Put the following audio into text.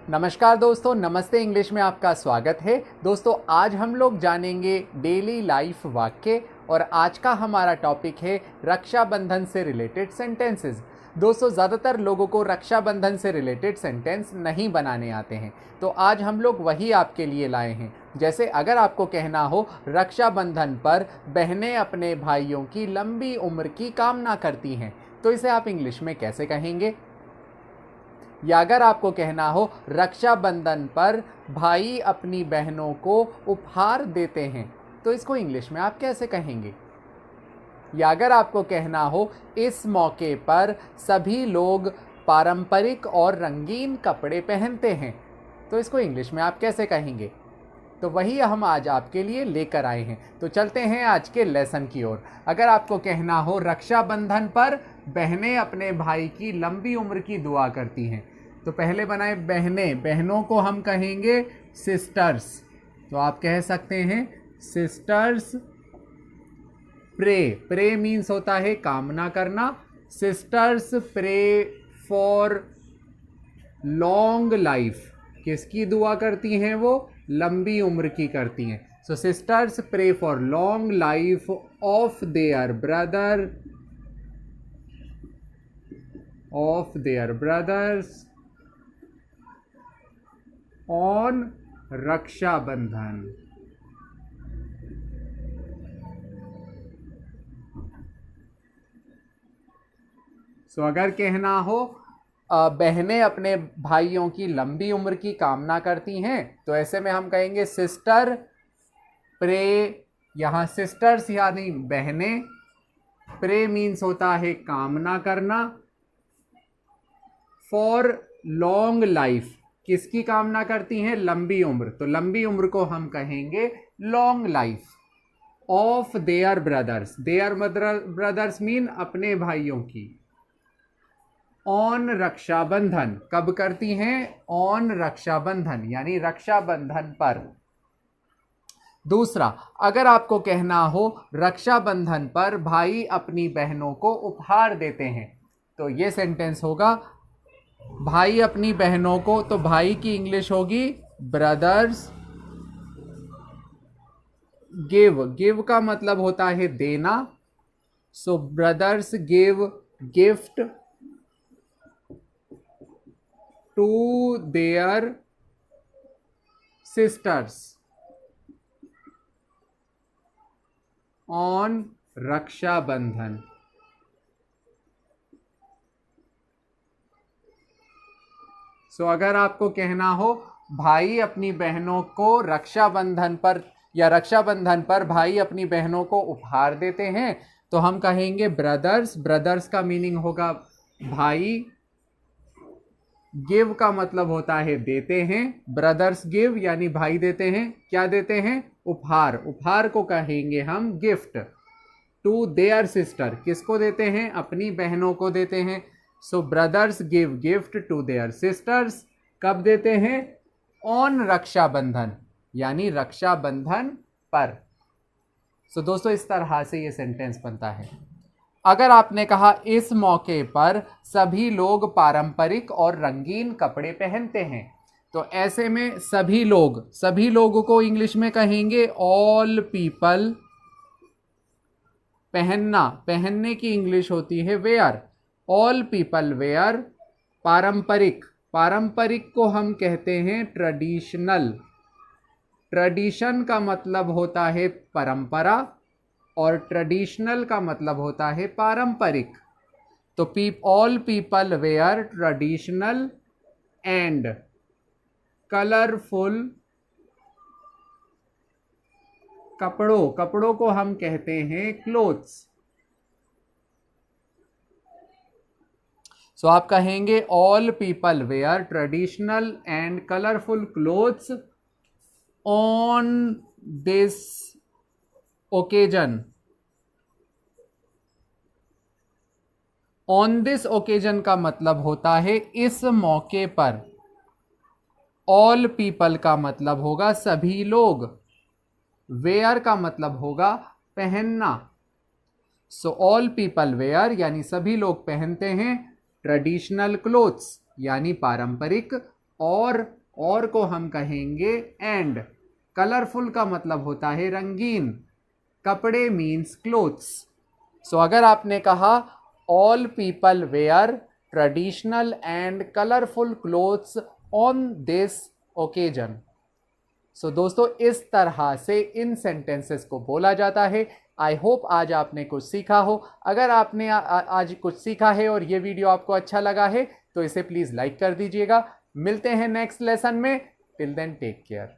नमस्कार दोस्तों, नमस्ते इंग्लिश में आपका स्वागत है। दोस्तों आज हम लोग जानेंगे डेली लाइफ वाक्य और आज का हमारा टॉपिक है रक्षाबंधन से रिलेटेड सेंटेंसेस। दोस्तों ज़्यादातर लोगों को रक्षाबंधन से रिलेटेड सेंटेंस नहीं बनाने आते हैं, तो आज हम लोग वही आपके लिए लाए हैं। जैसे अगर आपको कहना हो रक्षाबंधन पर बहनें अपने भाइयों की लंबी उम्र की कामना करती हैं, तो इसे आप इंग्लिश में कैसे कहेंगे? या अगर आपको कहना हो रक्षाबंधन पर भाई अपनी बहनों को उपहार देते हैं, तो इसको इंग्लिश में आप कैसे कहेंगे? या अगर आपको कहना हो इस मौके पर सभी लोग पारंपरिक और रंगीन कपड़े पहनते हैं, तो इसको इंग्लिश में आप कैसे कहेंगे? तो वही हम आज आपके लिए लेकर आए हैं। तो चलते हैं आज के लेसन की ओर। अगर आपको कहना हो रक्षाबंधन पर बहनें अपने भाई की लंबी उम्र की दुआ करती हैं, तो पहले बनाए बहनें, बहनों को हम कहेंगे सिस्टर्स। तो आप कह सकते हैं सिस्टर्स प्रे। प्रे मीन्स होता है कामना करना। Sisters pray for long life. किसकी दुआ करती हैं वो? लंबी उम्र की करती हैं। So sisters pray for long life of their brothers on Rakshabandhan. So अगर कहना हो बहनें अपने भाइयों की लंबी उम्र की कामना करती हैं, तो ऐसे में हम कहेंगे सिस्टर प्रे। यहाँ सिस्टर्स यानी बहनें, प्रे मीन्स होता है कामना करना, फॉर लॉन्ग लाइफ। किसकी कामना करती हैं? लंबी उम्र। तो लंबी उम्र को हम कहेंगे long life of their brothers. Their brothers mean अपने भाइयों की। ऑन रक्षाबंधन, कब करती हैं? ऑन रक्षाबंधन यानी रक्षाबंधन पर। दूसरा, अगर आपको कहना हो रक्षाबंधन पर भाई अपनी बहनों को उपहार देते हैं, तो ये सेंटेंस होगा भाई अपनी बहनों को। तो भाई की इंग्लिश होगी ब्रदर्स गिव। गिव का मतलब होता है देना। So brothers give gift to their sisters on Rakshabandhan. So अगर आपको कहना हो भाई अपनी बहनों को रक्षाबंधन पर या रक्षाबंधन पर भाई अपनी बहनों को उपहार देते हैं, तो हम कहेंगे ब्रदर्स। ब्रदर्स का मीनिंग होगा भाई। गिव का मतलब होता है देते हैं। ब्रदर्स गिव यानी भाई देते हैं। क्या देते हैं? उपहार। उपहार को कहेंगे हम गिफ्ट टू देयर सिस्टर। किसको देते हैं? अपनी बहनों को देते हैं। So brothers give gift to their sisters. कब देते हैं? ऑन रक्षाबंधन यानी रक्षाबंधन पर। सो दोस्तों इस तरह से ये सेंटेंस बनता है। अगर आपने कहा इस मौके पर सभी लोग पारंपरिक और रंगीन कपड़े पहनते हैं, तो ऐसे में सभी लोगों को इंग्लिश में कहेंगे ऑल पीपल। पहनना, पहनने की इंग्लिश होती है वेयर। All people where. पारंपरिक, पारंपरिक को हम कहते हैं ट्रेडिशनल। ट्रेडिशन का मतलब होता है परंपरा और ट्रेडिशनल का मतलब होता है पारंपरिक। तो all people wear traditional and colourful कपड़ों। कपड़ों को हम कहते हैं क्लोथ्स। सो आप कहेंगे all people wear traditional and colourful clothes on this occasion. On this occasion का मतलब होता है इस मौके पर। ऑल पीपल का मतलब होगा सभी लोग। वेयर का मतलब होगा पहनना। सो ऑल पीपल वेयर यानी सभी लोग पहनते हैं ट्रेडिशनल क्लोथ्स यानी पारंपरिक और को हम कहेंगे एंड। कलरफुल का मतलब होता है रंगीन। कपड़े मीन्स क्लोथ्स। सो अगर आपने कहा all people wear traditional and colourful clothes on this occasion. So दोस्तों इस तरह से इन सेंटेंसेस को बोला जाता है। आई होप आज आपने कुछ सीखा हो। अगर आपने आज कुछ सीखा है और ये वीडियो आपको अच्छा लगा है तो इसे प्लीज़ लाइक कर दीजिएगा। मिलते हैं नेक्स्ट लेसन में। Till then take care.